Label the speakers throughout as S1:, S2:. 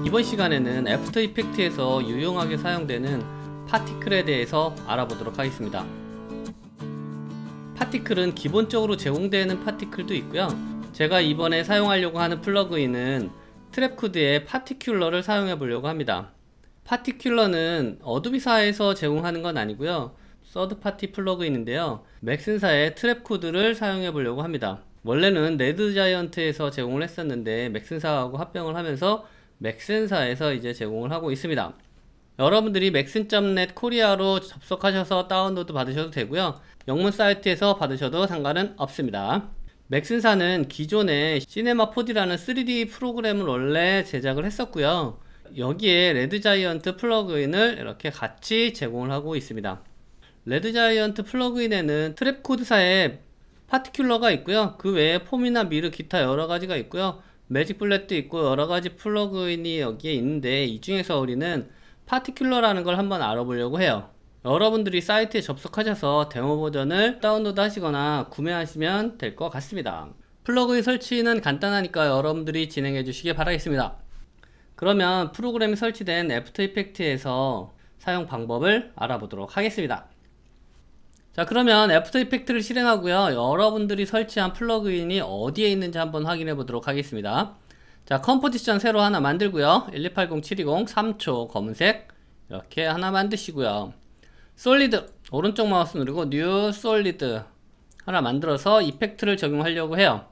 S1: 이번 시간에는 애프터 이펙트에서 유용하게 사용되는 파티클에 대해서 알아보도록 하겠습니다. 파티클은 기본적으로 제공되는 파티클도 있고요. 제가 이번에 사용하려고 하는 플러그인은 트랩코드의 파티큘러를 사용해 보려고 합니다. 파티큘러는 어도비사에서 제공하는 건 아니고요. 서드파티 플러그인인데요. 맥슨사의 트랩코드를 사용해 보려고 합니다. 원래는 레드자이언트에서 제공을 했었는데 맥슨사하고 합병을 하면서 맥슨사에서 이제 제공을 하고 있습니다. 여러분들이 maxn.net 코리아로 접속하셔서 다운로드 받으셔도 되고요. 영문 사이트에서 받으셔도 상관은 없습니다. 맥슨사는 기존에 시네마4D라는 3D 프로그램을 원래 제작을 했었고요. 여기에 레드자이언트 플러그인을 이렇게 같이 제공을 하고 있습니다. 레드자이언트 플러그인에는 트랩코드사의 파티큘러가 있고요. 그 외에 폼이나 미르 기타 여러가지가 있고요. 매직블렛도 있고 여러가지 플러그인이 여기에 있는데, 이 중에서 우리는 파티큘러라는 걸 한번 알아보려고 해요. 여러분들이 사이트에 접속하셔서 데모 버전을 다운로드 하시거나 구매하시면 될 것 같습니다. 플러그인 설치는 간단하니까 여러분들이 진행해 주시기 바라겠습니다. 그러면 프로그램이 설치된 애프터 이펙트에서 사용 방법을 알아보도록 하겠습니다. 자, 그러면 애프터 이펙트를 실행하고요. 여러분들이 설치한 플러그인이 어디에 있는지 한번 확인해 보도록 하겠습니다. 자, 컴포지션 새로 하나 만들고요. 1280720 3초 검은색 이렇게 하나 만드시고요. 솔리드 오른쪽 마우스 누르고 뉴 솔리드 하나 만들어서 이펙트를 적용하려고 해요.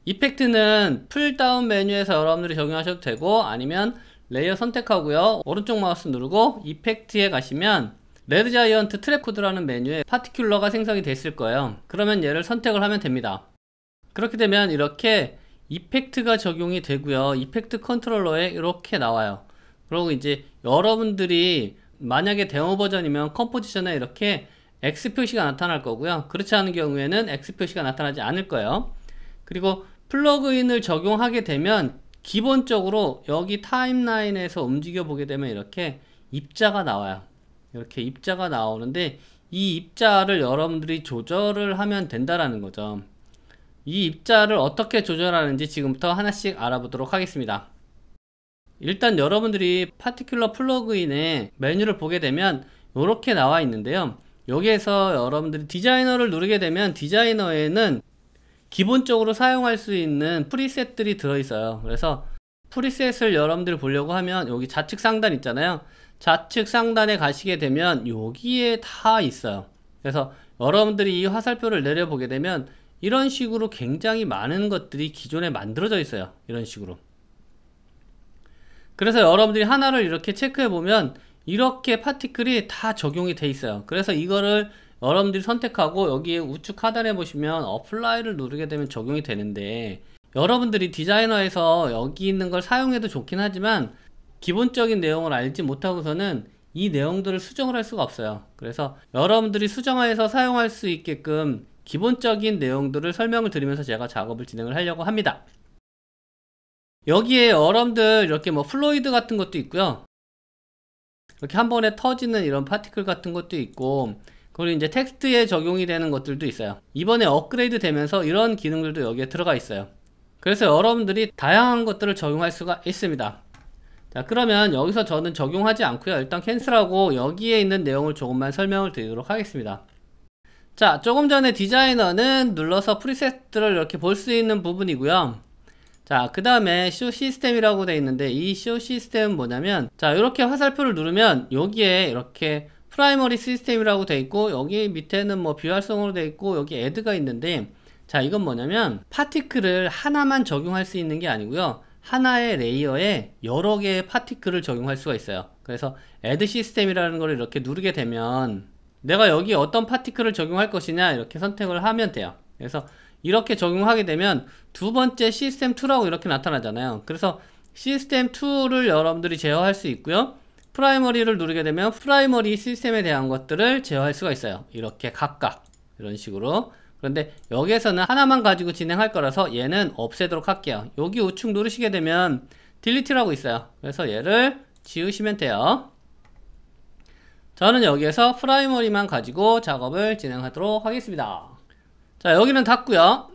S1: 이펙트는 풀다운 메뉴에서 여러분들이 적용하셔도 되고, 아니면 레이어 선택하고요. 오른쪽 마우스 누르고 이펙트에 가시면 레드자이언트 트랩코드라는 메뉴에 파티큘러가 생성이 됐을 거예요. 그러면 얘를 선택을 하면 됩니다. 그렇게 되면 이렇게 이펙트가 적용이 되고요. 이펙트 컨트롤러에 이렇게 나와요. 그리고 이제 여러분들이 만약에 데모 버전이면 컴포지션에 이렇게 X 표시가 나타날 거고요. 그렇지 않은 경우에는 X 표시가 나타나지 않을 거예요. 그리고 플러그인을 적용하게 되면 기본적으로 여기 타임라인에서 움직여 보게 되면 이렇게 입자가 나와요. 이렇게 입자가 나오는데, 이 입자를 여러분들이 조절을 하면 된다라는 거죠. 이 입자를 어떻게 조절하는지 지금부터 하나씩 알아보도록 하겠습니다. 일단 여러분들이 파티큘러 플러그인의 메뉴를 보게 되면 이렇게 나와 있는데요. 여기에서 여러분들이 디자이너를 누르게 되면 디자이너에는 기본적으로 사용할 수 있는 프리셋들이 들어있어요. 그래서 프리셋을 여러분들이 보려고 하면 여기 좌측 상단 있잖아요. 좌측 상단에 가시게 되면 여기에 다 있어요. 그래서 여러분들이 이 화살표를 내려보게 되면 이런 식으로 굉장히 많은 것들이 기존에 만들어져 있어요. 이런 식으로. 그래서 여러분들이 하나를 이렇게 체크해 보면 이렇게 파티클이 다 적용이 돼 있어요. 그래서 이거를 여러분들이 선택하고 여기에 우측 하단에 보시면 어플라이를 누르게 되면 적용이 되는데, 여러분들이 디자이너에서 여기 있는 걸 사용해도 좋긴 하지만 기본적인 내용을 알지 못하고서는 이 내용들을 수정을 할 수가 없어요. 그래서 여러분들이 수정해서 사용할 수 있게끔 기본적인 내용들을 설명을 드리면서 제가 작업을 진행을 하려고 합니다. 여기에 여러분들 이렇게 뭐 플로이드 같은 것도 있고요. 이렇게 한 번에 터지는 이런 파티클 같은 것도 있고, 그리고 이제 텍스트에 적용이 되는 것들도 있어요. 이번에 업그레이드 되면서 이런 기능들도 여기에 들어가 있어요. 그래서 여러분들이 다양한 것들을 적용할 수가 있습니다. 자, 그러면 여기서 저는 적용하지 않고요. 일단 캔슬하고 여기에 있는 내용을 조금만 설명을 드리도록 하겠습니다. 자, 조금 전에 디자이너는 눌러서 프리셋들을 이렇게 볼 수 있는 부분이고요. 자, 그 다음에 쇼 시스템이라고 되어 있는데, 이 쇼 시스템은 뭐냐면, 자, 이렇게 화살표를 누르면 여기에 이렇게 프라이머리 시스템이라고 되어 있고, 여기 밑에는 뭐 비활성으로 되어 있고, 여기 애드가 있는데, 자, 이건 뭐냐면 파티클을 하나만 적용할 수 있는 게 아니고요. 하나의 레이어에 여러 개의 파티클을 적용할 수가 있어요. 그래서 애드 시스템이라는 걸 이렇게 누르게 되면 내가 여기 어떤 파티클을 적용할 것이냐 이렇게 선택을 하면 돼요. 그래서 이렇게 적용하게 되면 두 번째 시스템2라고 이렇게 나타나잖아요. 그래서 시스템2를 여러분들이 제어할 수 있고요. 프라이머리를 누르게 되면 프라이머리 시스템에 대한 것들을 제어할 수가 있어요. 이렇게 각각 이런 식으로. 그런데 여기에서는 하나만 가지고 진행할 거라서 얘는 없애도록 할게요. 여기 우측 누르시게 되면 딜리트라고 있어요. 그래서 얘를 지우시면 돼요. 저는 여기에서 프라이머리만 가지고 작업을 진행하도록 하겠습니다. 자, 여기는 닫고요.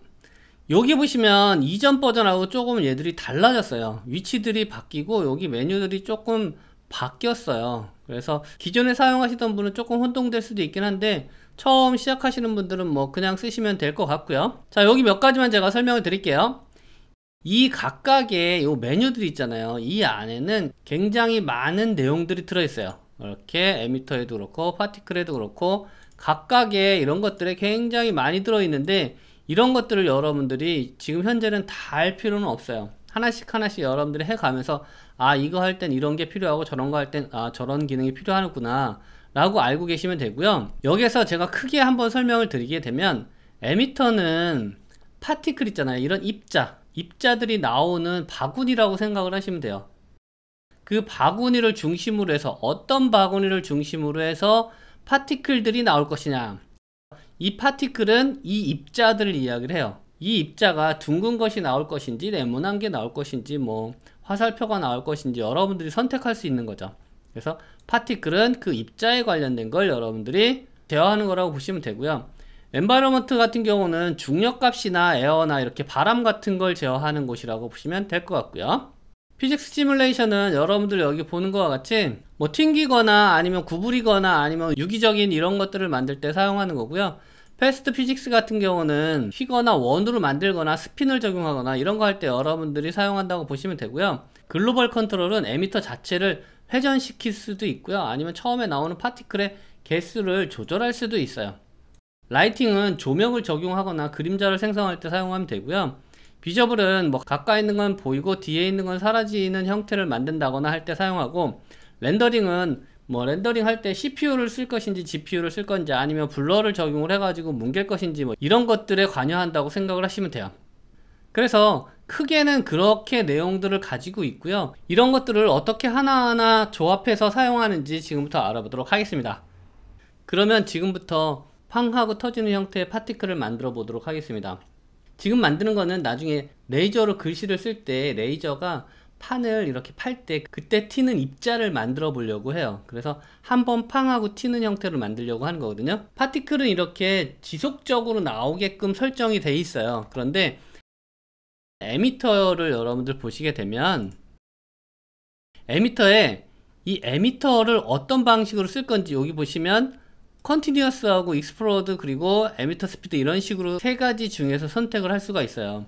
S1: 여기 보시면 이전 버전하고 조금 얘들이 달라졌어요. 위치들이 바뀌고 여기 메뉴들이 조금 바뀌었어요. 그래서 기존에 사용하시던 분은 조금 혼동될 수도 있긴 한데 처음 시작하시는 분들은 뭐 그냥 쓰시면 될 것 같고요. 자, 여기 몇 가지만 제가 설명을 드릴게요. 이 각각의 요 메뉴들이 있잖아요. 이 안에는 굉장히 많은 내용들이 들어있어요. 이렇게 에미터에도 그렇고 파티클에도 그렇고 각각의 이런 것들에 굉장히 많이 들어있는데 이런 것들을 여러분들이 지금 현재는 다 할 필요는 없어요. 하나씩 하나씩 여러분들이 해가면서 아, 이거 할 땐 이런 게 필요하고 저런 거 할 땐 아, 저런 기능이 필요하구나 라고 알고 계시면 되고요. 여기서 제가 크게 한번 설명을 드리게 되면 에미터는 파티클 있잖아요. 이런 입자들이 나오는 바구니라고 생각을 하시면 돼요. 그 바구니를 중심으로 해서 어떤 바구니를 중심으로 해서 파티클들이 나올 것이냐, 이 파티클은 이 입자들을 이야기를 해요. 이 입자가 둥근 것이 나올 것인지 네모난 게 나올 것인지 뭐 화살표가 나올 것인지 여러분들이 선택할 수 있는 거죠. 그래서 파티클은 그 입자에 관련된 걸 여러분들이 제어하는 거라고 보시면 되고요. 엔바이러먼트 같은 경우는 중력값이나 에어나 이렇게 바람 같은 걸 제어하는 곳이라고 보시면 될 것 같고요. 피직스 시뮬레이션은 여러분들 여기 보는 것과 같이 뭐 튕기거나 아니면 구부리거나 아니면 유기적인 이런 것들을 만들 때 사용하는 거고요. 패스트 피직스 같은 경우는 휘거나 원으로 만들거나 스핀을 적용하거나 이런 거 할 때 여러분들이 사용한다고 보시면 되고요. 글로벌 컨트롤은 에미터 자체를 회전시킬 수도 있고요. 아니면 처음에 나오는 파티클의 개수를 조절할 수도 있어요. 라이팅은 조명을 적용하거나 그림자를 생성할 때 사용하면 되고요. 비저블은 뭐 가까이 있는 건 보이고 뒤에 있는 건 사라지는 형태를 만든다거나 할 때 사용하고, 렌더링은 뭐 렌더링 할 때 CPU를 쓸 것인지 GPU를 쓸 건지 아니면 블러를 적용을 해가지고 뭉갤 것인지 뭐 이런 것들에 관여한다고 생각을 하시면 돼요. 그래서 크게는 그렇게 내용들을 가지고 있고요. 이런 것들을 어떻게 하나하나 조합해서 사용하는지 지금부터 알아보도록 하겠습니다. 그러면 지금부터 팡 하고 터지는 형태의 파티클을 만들어 보도록 하겠습니다. 지금 만드는 거는 나중에 레이저로 글씨를 쓸 때 레이저가 판을 이렇게 팔 때 그때 튀는 입자를 만들어 보려고 해요. 그래서 한번 팡 하고 튀는 형태로 만들려고 하는 거거든요. 파티클은 이렇게 지속적으로 나오게끔 설정이 돼 있어요. 그런데 에미터를 여러분들 보시게 되면 에미터에 이 에미터를 어떤 방식으로 쓸 건지 여기 보시면 컨티뉴어스하고 익스플로드 그리고 에미터 스피드 이런 식으로 세 가지 중에서 선택을 할 수가 있어요.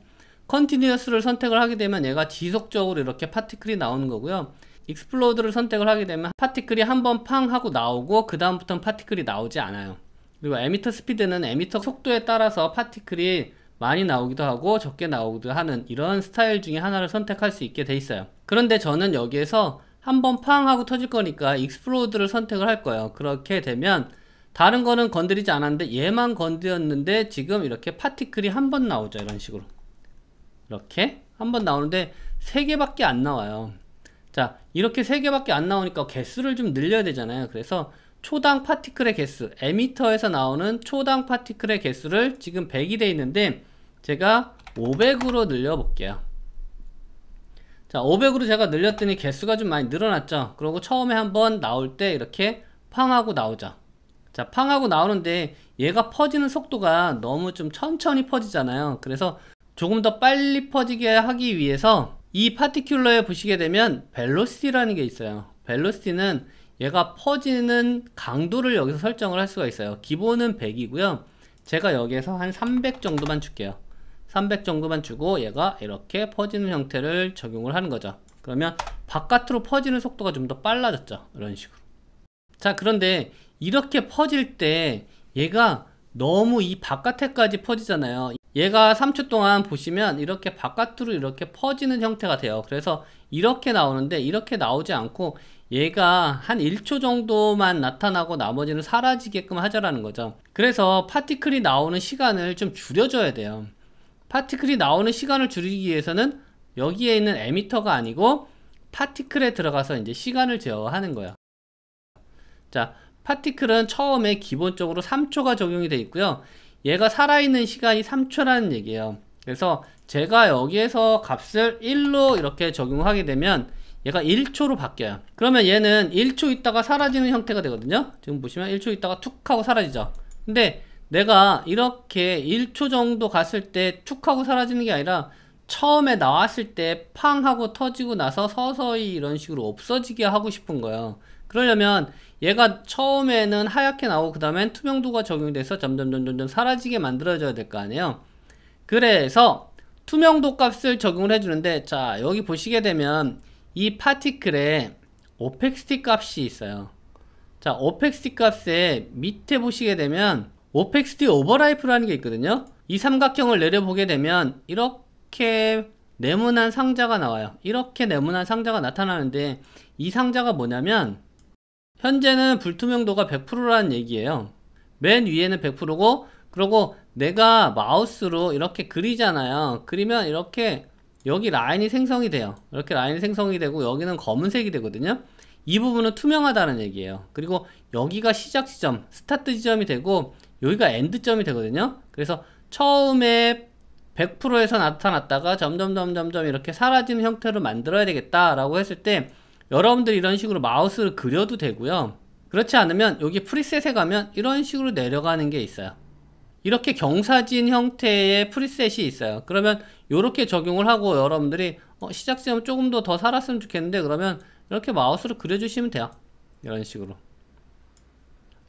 S1: 컨티뉴어스를 선택을 하게 되면 얘가 지속적으로 이렇게 파티클이 나오는 거고요. 익스플로드를 선택을 하게 되면 파티클이 한번 팡 하고 나오고 그 다음부터는 파티클이 나오지 않아요. 그리고 에미터 스피드는 에미터 속도에 따라서 파티클이 많이 나오기도 하고 적게 나오기도 하는 이런 스타일 중에 하나를 선택할 수 있게 돼 있어요. 그런데 저는 여기에서 한번 팡 하고 터질 거니까 익스플로드를 선택을 할 거예요. 그렇게 되면 다른 거는 건드리지 않았는데 얘만 건드렸는데 지금 이렇게 파티클이 한 번 나오죠. 이런 식으로 이렇게 한 번 나오는데 3개밖에 안 나와요. 자, 이렇게 3개밖에 안 나오니까 개수를 좀 늘려야 되잖아요. 그래서 초당 파티클의 개수, 에미터에서 나오는 초당 파티클의 개수를 지금 100이 돼 있는데 제가 500으로 늘려 볼게요. 자, 500으로 제가 늘렸더니 개수가 좀 많이 늘어났죠. 그리고 처음에 한번 나올 때 이렇게 팡 하고 나오죠. 자, 팡 하고 나오는데 얘가 퍼지는 속도가 너무 좀 천천히 퍼지잖아요. 그래서 조금 더 빨리 퍼지게 하기 위해서 이 파티큘러에 보시게 되면 벨로시티라는 게 있어요. 벨로시티는 얘가 퍼지는 강도를 여기서 설정을 할 수가 있어요. 기본은 100이고요. 제가 여기에서 한 300 정도만 줄게요. 300 정도만 주고 얘가 이렇게 퍼지는 형태를 적용을 하는 거죠. 그러면 바깥으로 퍼지는 속도가 좀 더 빨라졌죠. 이런 식으로. 자, 그런데 이렇게 퍼질 때 얘가 너무 이 바깥에까지 퍼지잖아요. 얘가 3초 동안 보시면 이렇게 바깥으로 이렇게 퍼지는 형태가 돼요. 그래서 이렇게 나오는데 이렇게 나오지 않고 얘가 한 1초 정도만 나타나고 나머지는 사라지게끔 하자라는 거죠. 그래서 파티클이 나오는 시간을 좀 줄여줘야 돼요. 파티클이 나오는 시간을 줄이기 위해서는 여기에 있는 에미터가 아니고 파티클에 들어가서 이제 시간을 제어하는 거예요. 자, 파티클은 처음에 기본적으로 3초가 적용이 되어 있고요. 얘가 살아있는 시간이 3초라는 얘기예요. 그래서 제가 여기에서 값을 1로 이렇게 적용하게 되면 얘가 1초로 바뀌어요. 그러면 얘는 1초 있다가 사라지는 형태가 되거든요. 지금 보시면 1초 있다가 툭 하고 사라지죠. 근데 내가 이렇게 1초 정도 갔을 때 툭 하고 사라지는 게 아니라 처음에 나왔을 때 팡 하고 터지고 나서 서서히 이런 식으로 없어지게 하고 싶은 거예요. 그러려면 얘가 처음에는 하얗게 나오고 그 다음엔 투명도가 적용돼서 점점 사라지게 만들어져야 될 거 아니에요. 그래서 투명도 값을 적용을 해주는데, 자 여기 보시게 되면 이 파티클에 오펙시티 값이 있어요. 자 오펙시티 값에 밑에 보시게 되면 오펙시티 오버라이프라는 게 있거든요. 이 삼각형을 내려보게 되면 이렇게 네모난 상자가 나와요. 이렇게 네모난 상자가 나타나는데, 이 상자가 뭐냐면 현재는 불투명도가 100%라는 얘기예요. 맨 위에는 100%고, 그리고 내가 마우스로 이렇게 그리잖아요. 그리면 이렇게 여기 라인이 생성이 돼요. 이렇게 라인이 생성이 되고 여기는 검은색이 되거든요. 이 부분은 투명하다는 얘기예요. 그리고 여기가 시작 지점, 스타트 지점이 되고 여기가 엔드점이 되거든요. 그래서 처음에 100%에서 나타났다가 점점 이렇게 사라지는 형태로 만들어야 되겠다라고 했을 때, 여러분들이 이런 식으로 마우스를 그려도 되고요. 그렇지 않으면 여기 프리셋에 가면 이런 식으로 내려가는 게 있어요. 이렇게 경사진 형태의 프리셋이 있어요. 그러면 이렇게 적용을 하고 여러분들이 시작 지점 조금 더 살았으면 좋겠는데, 그러면 이렇게 마우스로 그려주시면 돼요. 이런 식으로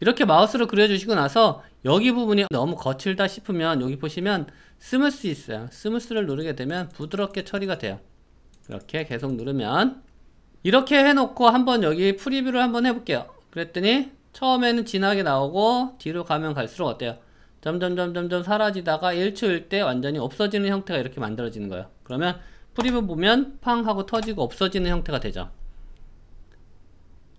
S1: 이렇게 마우스로 그려주시고 나서 여기 부분이 너무 거칠다 싶으면 여기 보시면 스무스 있어요. 스무스를 누르게 되면 부드럽게 처리가 돼요. 이렇게 계속 누르면 이렇게 해놓고 한번 여기 프리뷰를 한번 해볼게요. 그랬더니 처음에는 진하게 나오고 뒤로 가면 갈수록 어때요? 점점 사라지다가 1초일 때 완전히 없어지는 형태가 이렇게 만들어지는 거예요. 그러면 프리뷰 보면 팡 하고 터지고 없어지는 형태가 되죠.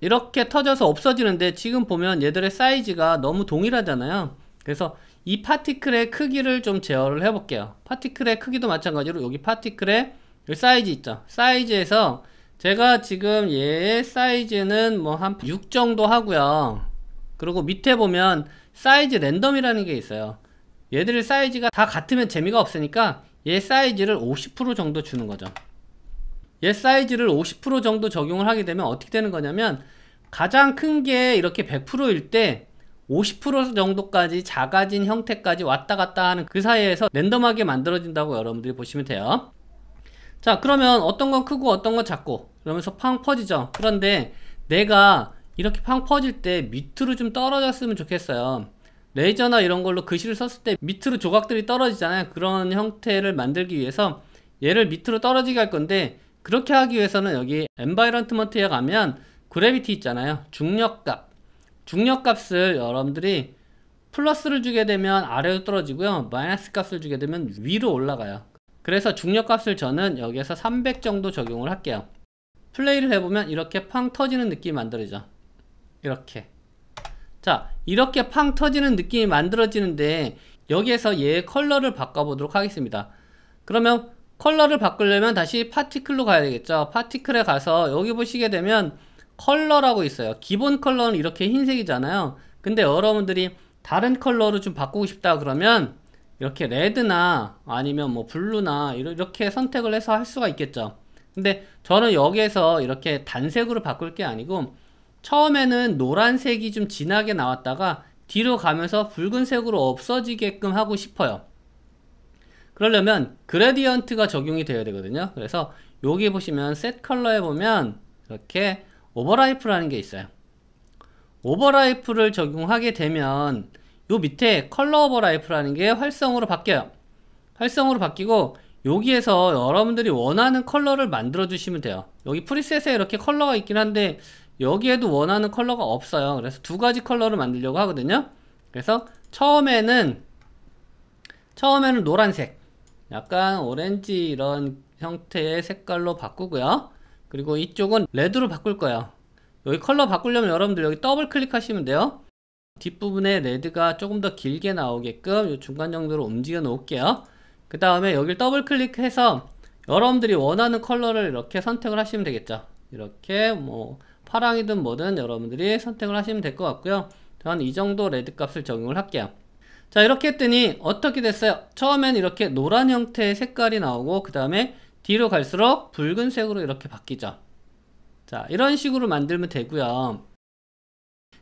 S1: 이렇게 터져서 없어지는데, 지금 보면 얘들의 사이즈가 너무 동일하잖아요. 그래서 이 파티클의 크기를 좀 제어를 해볼게요. 파티클의 크기도 마찬가지로 여기 파티클의 사이즈 있죠. 사이즈에서 제가 지금 얘의 사이즈는 뭐 한 6 정도 하고요. 그리고 밑에 보면 사이즈 랜덤이라는 게 있어요. 얘들 사이즈가 다 같으면 재미가 없으니까 얘 사이즈를 50% 정도 주는 거죠. 얘 사이즈를 50% 정도 적용을 하게 되면 어떻게 되는 거냐면, 가장 큰 게 이렇게 100%일 때 50% 정도까지 작아진 형태까지 왔다 갔다 하는 그 사이에서 랜덤하게 만들어진다고 여러분들이 보시면 돼요. 자 그러면 어떤 건 크고 어떤 건 작고 그러면서 팡 퍼지죠. 그런데 내가 이렇게 팡 퍼질 때 밑으로 좀 떨어졌으면 좋겠어요. 레이저나 이런 걸로 글씨를 썼을 때 밑으로 조각들이 떨어지잖아요. 그런 형태를 만들기 위해서 얘를 밑으로 떨어지게 할 건데, 그렇게 하기 위해서는 여기 엔바이런트먼트에 가면 그래비티 있잖아요. 중력값을 여러분들이 플러스를 주게 되면 아래로 떨어지고요, 마이너스 값을 주게 되면 위로 올라가요. 그래서 중력값을 저는 여기에서 300 정도 적용을 할게요. 플레이를 해보면 이렇게 팡 터지는 느낌이 만들어지죠. 이렇게 자 이렇게 팡 터지는 느낌이 만들어지는데, 여기에서 얘의 컬러를 바꿔보도록 하겠습니다. 그러면 컬러를 바꾸려면 다시 파티클로 가야 되겠죠. 파티클에 가서 여기 보시게 되면 컬러라고 있어요. 기본 컬러는 이렇게 흰색이잖아요. 근데 여러분들이 다른 컬러로 좀 바꾸고 싶다 그러면 이렇게 레드나 아니면 뭐 블루나 이렇게 선택을 해서 할 수가 있겠죠. 근데 저는 여기에서 이렇게 단색으로 바꿀 게 아니고, 처음에는 노란색이 좀 진하게 나왔다가 뒤로 가면서 붉은색으로 없어지게끔 하고 싶어요. 그러려면 그레디언트가 적용이 되어야 되거든요. 그래서 여기 보시면 셋 컬러에 보면 이렇게 오버라이프라는 게 있어요. 오버라이프를 적용하게 되면 요 밑에 컬러 오버라이프라는 게 활성으로 바뀌어요. 활성으로 바뀌고 여기에서 여러분들이 원하는 컬러를 만들어 주시면 돼요. 여기 프리셋에 이렇게 컬러가 있긴 한데 여기에도 원하는 컬러가 없어요. 그래서 두 가지 컬러를 만들려고 하거든요. 그래서 처음에는 노란색, 약간 오렌지 이런 형태의 색깔로 바꾸고요. 그리고 이쪽은 레드로 바꿀 거예요. 여기 컬러 바꾸려면 여러분들 여기 더블 클릭하시면 돼요. 뒷부분에 레드가 조금 더 길게 나오게끔 이 중간 정도로 움직여 놓을게요. 그 다음에 여기를 더블 클릭해서 여러분들이 원하는 컬러를 이렇게 선택을 하시면 되겠죠. 이렇게 뭐 파랑이든 뭐든 여러분들이 선택을 하시면 될 것 같고요. 저는 이 정도 레드 값을 적용을 할게요. 자 이렇게 했더니 어떻게 됐어요? 처음엔 이렇게 노란 형태의 색깔이 나오고 그 다음에 뒤로 갈수록 붉은색으로 이렇게 바뀌죠. 자 이런 식으로 만들면 되고요.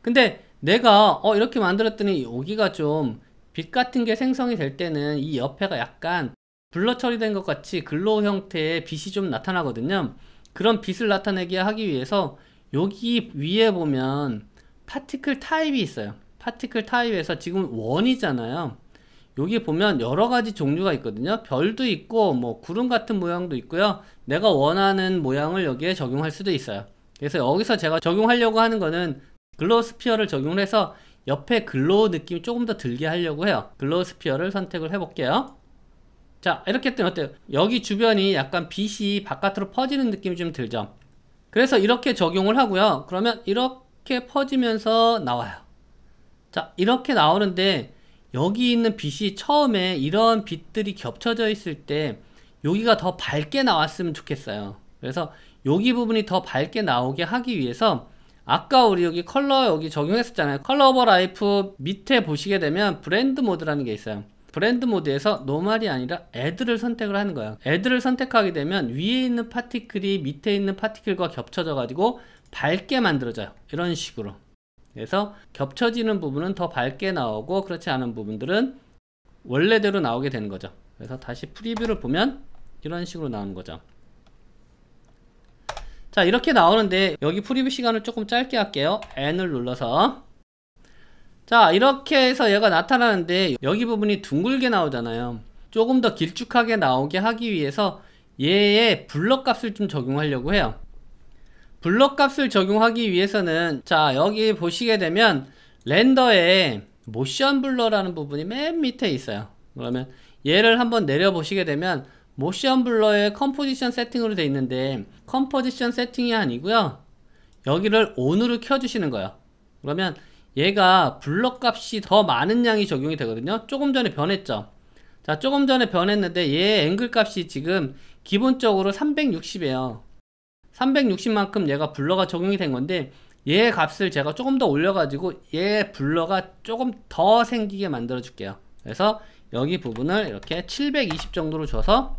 S1: 근데 내가 이렇게 만들었더니 여기가 좀 빛 같은 게 생성이 될 때는 이 옆에가 약간 블러 처리된 것 같이 글로우 형태의 빛이 좀 나타나거든요. 그런 빛을 나타내게 하기 위해서 여기 위에 보면 파티클 타입이 있어요. 파티클 타입에서 지금 원이잖아요. 여기 보면 여러가지 종류가 있거든요. 별도 있고 뭐 구름 같은 모양도 있고요. 내가 원하는 모양을 여기에 적용할 수도 있어요. 그래서 여기서 제가 적용하려고 하는 거는 글로우 스피어를 적용을 해서 옆에 글로우 느낌이 조금 더 들게 하려고 해요. 글로우 스피어를 선택을 해 볼게요. 자, 이렇게 했더니 어때요? 여기 주변이 약간 빛이 바깥으로 퍼지는 느낌이 좀 들죠. 그래서 이렇게 적용을 하고요. 그러면 이렇게 퍼지면서 나와요. 자, 이렇게 나오는데 여기 있는 빛이 처음에 이런 빛들이 겹쳐져 있을 때 여기가 더 밝게 나왔으면 좋겠어요. 그래서 여기 부분이 더 밝게 나오게 하기 위해서 아까 우리 여기 컬러 여기 적용했었잖아요. 컬러 오버 라이프 밑에 보시게 되면 브랜드 모드라는 게 있어요. 브랜드 모드에서 노멀이 아니라 애드를 선택을 하는 거예요. 애드를 선택하게 되면 위에 있는 파티클이 밑에 있는 파티클과 겹쳐져 가지고 밝게 만들어져요. 이런 식으로. 그래서 겹쳐지는 부분은 더 밝게 나오고 그렇지 않은 부분들은 원래대로 나오게 되는 거죠. 그래서 다시 프리뷰를 보면 이런 식으로 나오는 거죠. 자, 이렇게 나오는데 여기 프리뷰 시간을 조금 짧게 할게요. N을 눌러서. 자, 이렇게 해서 얘가 나타나는데 여기 부분이 둥글게 나오잖아요. 조금 더 길쭉하게 나오게 하기 위해서 얘의 블러 값을 좀 적용하려고 해요. 블러 값을 적용하기 위해서는 자, 여기 보시게 되면 렌더에 모션 블러라는 부분이 맨 밑에 있어요. 그러면 얘를 한번 내려 보시게 되면 모션 블러의 컴포지션 세팅으로 되어 있는데 컴포지션 세팅이 아니고요, 여기를 ON으로 켜주시는 거예요. 그러면 얘가 블러 값이 더 많은 양이 적용이 되거든요. 조금 전에 변했죠. 자, 조금 전에 변했는데 얘 앵글 값이 지금 기본적으로 360이에요 360만큼 얘가 블러가 적용이 된 건데 얘 값을 제가 조금 더 올려 가지고 얘 블러가 조금 더 생기게 만들어 줄게요. 그래서 여기 부분을 이렇게 720 정도로 줘서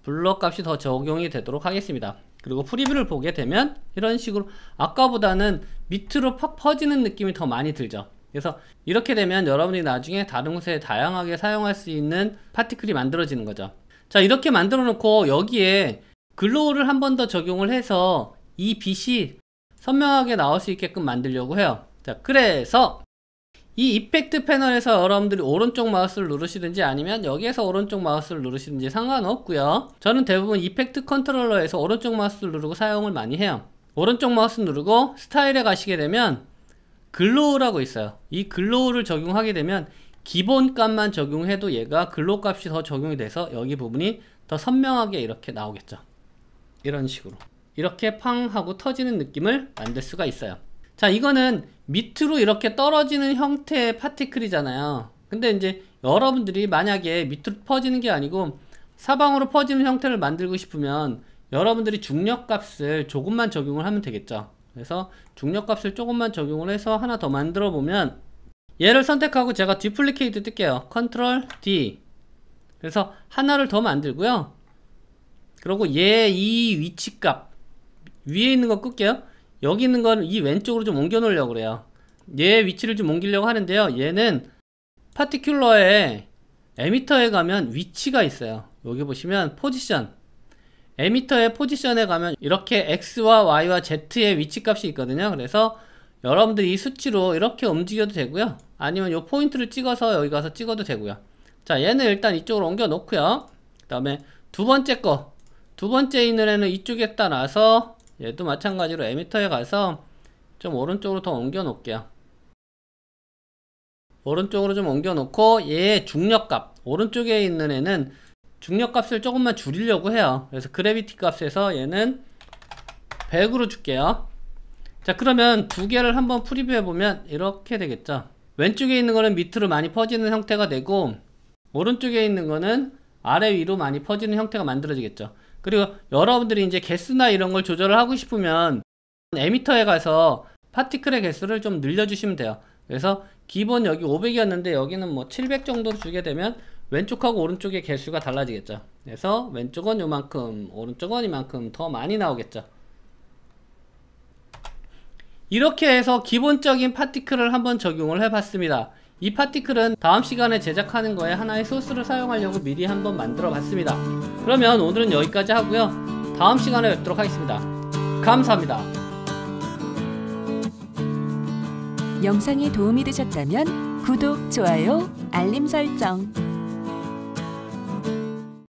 S1: 블러 값이 더 적용이 되도록 하겠습니다. 그리고 프리뷰를 보게 되면 이런 식으로 아까보다는 밑으로 팍 퍼지는 느낌이 더 많이 들죠. 그래서 이렇게 되면 여러분이 나중에 다른 곳에 다양하게 사용할 수 있는 파티클이 만들어지는 거죠. 자, 이렇게 만들어 놓고 여기에 글로우를 한 번 더 적용을 해서 이 빛이 선명하게 나올 수 있게끔 만들려고 해요. 자, 그래서 이 이펙트 패널에서 여러분들이 오른쪽 마우스를 누르시든지 아니면 여기에서 오른쪽 마우스를 누르시든지 상관없고요. 저는 대부분 이펙트 컨트롤러에서 오른쪽 마우스를 누르고 사용을 많이 해요. 오른쪽 마우스 누르고 스타일에 가시게 되면 글로우라고 있어요. 이 글로우를 적용하게 되면 기본 값만 적용해도 얘가 글로우 값이 더 적용이 돼서 여기 부분이 더 선명하게 이렇게 나오겠죠. 이런 식으로 이렇게 팡 하고 터지는 느낌을 만들 수가 있어요. 자, 이거는 밑으로 이렇게 떨어지는 형태의 파티클이잖아요. 근데 이제 여러분들이 만약에 밑으로 퍼지는 게 아니고 사방으로 퍼지는 형태를 만들고 싶으면 여러분들이 중력 값을 조금만 적용을 하면 되겠죠. 그래서 중력 값을 조금만 적용을 해서 하나 더 만들어 보면 얘를 선택하고 제가 듀플리케이트 뜰게요. 컨트롤 D. 그래서 하나를 더 만들고요. 그리고 얘 이 위치값 위에 있는 거 끌게요. 여기 있는 건 이 왼쪽으로 좀 옮겨 놓으려고 그래요. 얘 위치를 좀 옮기려고 하는데요. 얘는 파티큘러에 에미터에 가면 위치가 있어요. 여기 보시면 포지션, 에미터의 포지션에 가면 이렇게 X와 Y와 Z의 위치 값이 있거든요. 그래서 여러분들이 이 수치로 이렇게 움직여도 되고요, 아니면 이 포인트를 찍어서 여기 가서 찍어도 되고요. 자, 얘는 일단 이쪽으로 옮겨 놓고요. 그 다음에 두 번째 있는 애는 이쪽에다 놔서 얘도 마찬가지로 에미터에 가서 좀 오른쪽으로 더 옮겨 놓을게요. 오른쪽으로 좀 옮겨 놓고 얘의 중력값, 오른쪽에 있는 애는 중력값을 조금만 줄이려고 해요. 그래서 그래비티 값에서 얘는 100으로 줄게요. 자, 그러면 두 개를 한번 프리뷰해 보면 이렇게 되겠죠. 왼쪽에 있는 거는 밑으로 많이 퍼지는 형태가 되고 오른쪽에 있는 거는 아래 위로 많이 퍼지는 형태가 만들어지겠죠. 그리고 여러분들이 이제 개수나 이런 걸 조절을 하고 싶으면 에미터에 가서 파티클의 개수를 좀 늘려주시면 돼요. 그래서 기본 여기 500이었는데 여기는 뭐 700 정도로 주게 되면 왼쪽하고 오른쪽의 개수가 달라지겠죠. 그래서 왼쪽은 요만큼, 오른쪽은 이만큼 더 많이 나오겠죠. 이렇게 해서 기본적인 파티클을 한번 적용을 해봤습니다. 이 파티클은 다음 시간에 제작하는 거에 하나의 소스를 사용하려고 미리 한번 만들어 봤습니다. 그러면 오늘은 여기까지 하고요. 다음 시간에 뵙도록 하겠습니다. 감사합니다.
S2: 영상이 도움이 되셨다면 구독, 좋아요, 알림 설정